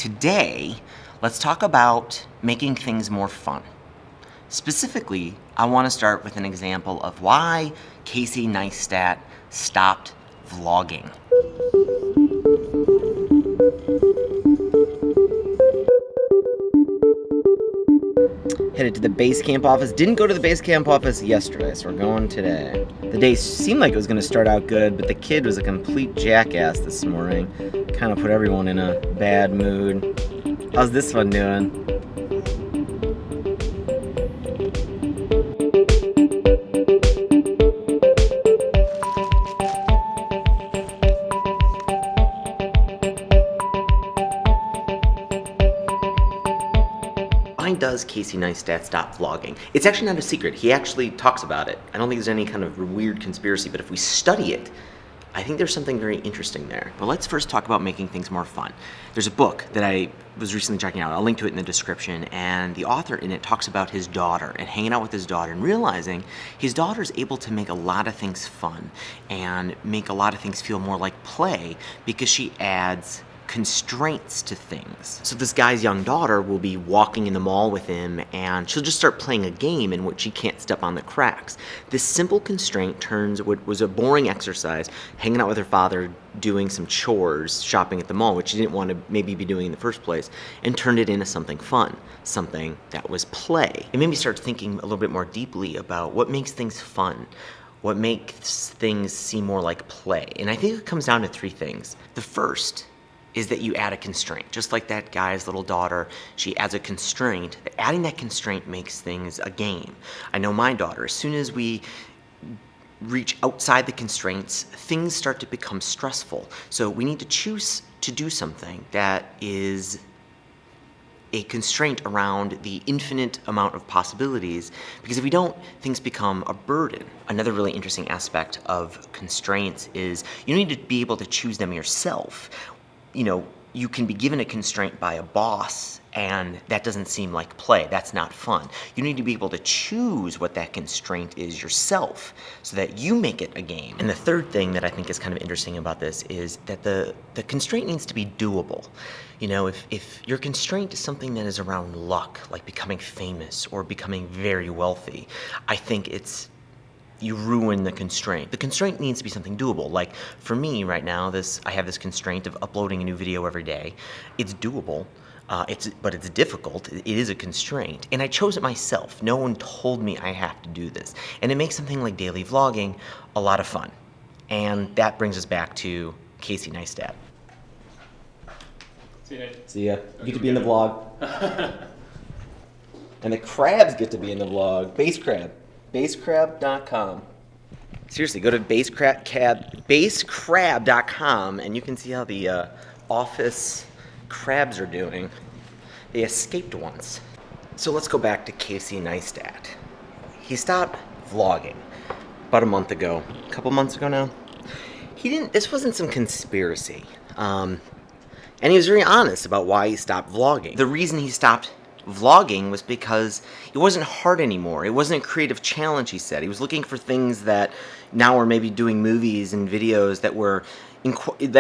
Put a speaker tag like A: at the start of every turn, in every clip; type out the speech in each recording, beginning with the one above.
A: Today, let's talk about making things more fun. Specifically, I want to start with an example of why Casey Neistat stopped vlogging. Headed to the base camp office. Didn't go to the base camp office yesterday, so we're going today. The day seemed like it was going to start out good, but the kid was a complete jackass this morning. Kind of put everyone in a bad mood. How's this one doing? Why does Casey Neistat stop vlogging? It's actually not a secret. He actually talks about it. I don't think there's any kind of weird conspiracy, but if we study it, I think there's something very interesting there. But let's first talk about making things more fun. There's a book that I was recently checking out. I'll link to it in the description, and the author in it talks about his daughter and hanging out with his daughter and realizing his daughter's able to make a lot of things fun and make a lot of things feel more like play because she adds constraints to things. So this guy's young daughter will be walking in the mall with him and she'll just start playing a game in which she can't step on the cracks. This simple constraint turns what was a boring exercise, hanging out with her father, doing some chores, shopping at the mall, which she didn't want to maybe be doing in the first place, and turned it into something fun, something that was play. It made me start thinking a little bit more deeply about what makes things fun, what makes things seem more like play. And I think it comes down to three things. The first is that you add a constraint. Just like that guy's little daughter, she adds a constraint. Adding that constraint makes things a game. I know my daughter, as soon as we reach outside the constraints, things start to become stressful. So we need to choose to do something that is a constraint around the infinite amount of possibilities, because if we don't, things become a burden. Another really interesting aspect of constraints is you need to be able to choose them yourself. You know, you can be given a constraint by a boss and that doesn't seem like play. That's not fun. You need to be able to choose what that constraint is yourself so that you make it a game. And the third thing that I think is kind of interesting about this is that the constraint needs to be doable. You know, if your constraint is something that is around luck, like becoming famous or becoming very wealthy, I think you ruin the constraint. The constraint needs to be something doable. Like for me right now, I have this constraint of uploading a new video every day. It's doable, but it's difficult. It is a constraint, and I chose it myself. No one told me I have to do this, and it makes something like daily vlogging a lot of fun. And that brings us back to Casey Neistat.
B: See you, Nate.
A: See ya. You get to be in the vlog, and the crabs get to be in the vlog. Base crab. Basecrab.com. Seriously, go to basecrab.com and you can see how the office crabs are doing. They escaped once. So let's go back to Casey Neistat. He stopped vlogging about a month ago, a couple months ago now. This wasn't some conspiracy. And he was very honest about why he stopped vlogging. The reason he stopped vlogging was because it wasn't hard anymore. It wasn't a creative challenge, he said. He was looking for things that now we're maybe doing movies and videos that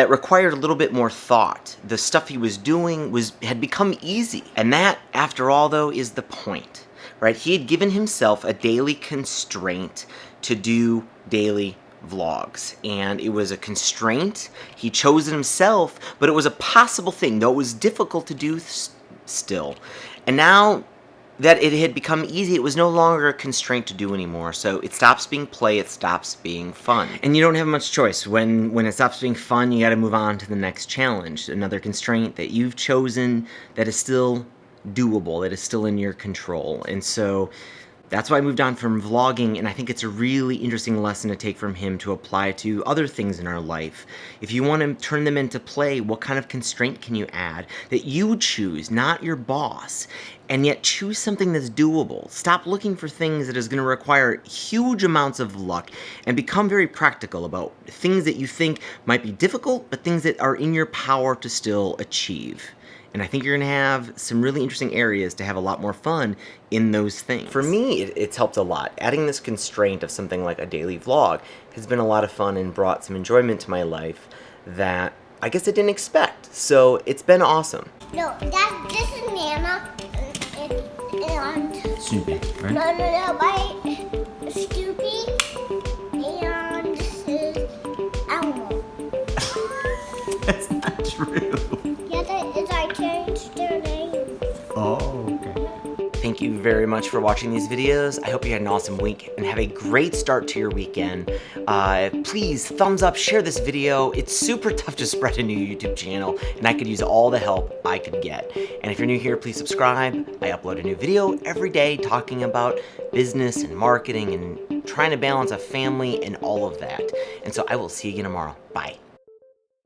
A: required a little bit more thought. The stuff he was doing had become easy. And that, after all, though, is the point, right? He had given himself a daily constraint to do daily vlogs, and it was a constraint. He chose it himself, but it was a possible thing, though it was difficult to do still. And now that it had become easy, it was no longer a constraint to do anymore. So it stops being play, it stops being fun. And you don't have much choice. When it stops being fun, you gotta move on to the next challenge. Another constraint that you've chosen that is still doable, that is still in your control. And so that's why I moved on from vlogging, and I think it's a really interesting lesson to take from him to apply to other things in our life. If you want to turn them into play, what kind of constraint can you add that you choose, not your boss, and yet choose something that's doable? Stop looking for things that is going to require huge amounts of luck and become very practical about things that you think might be difficult, but things that are in your power to still achieve. And I think you're going to have some really interesting areas to have a lot more fun in those things. For me, it's helped a lot. Adding this constraint of something like a daily vlog has been a lot of fun and brought some enjoyment to my life that I guess I didn't expect. So it's been awesome.
B: No, this is Nana and
C: Snoopy, right?
B: no, my Snoopy and this is Elmo.
C: That's not true.
B: Yeah, that is I changed their name.
C: Oh, okay.
A: Thank you very much for watching these videos. I hope you had an awesome week and have a great start to your weekend. Please thumbs up, share this video. It's super tough to spread a new YouTube channel and I could use all the help I could get. And if you're new here, please subscribe. I upload a new video every day talking about business and marketing and trying to balance a family and all of that. And so I will see you again tomorrow. Bye.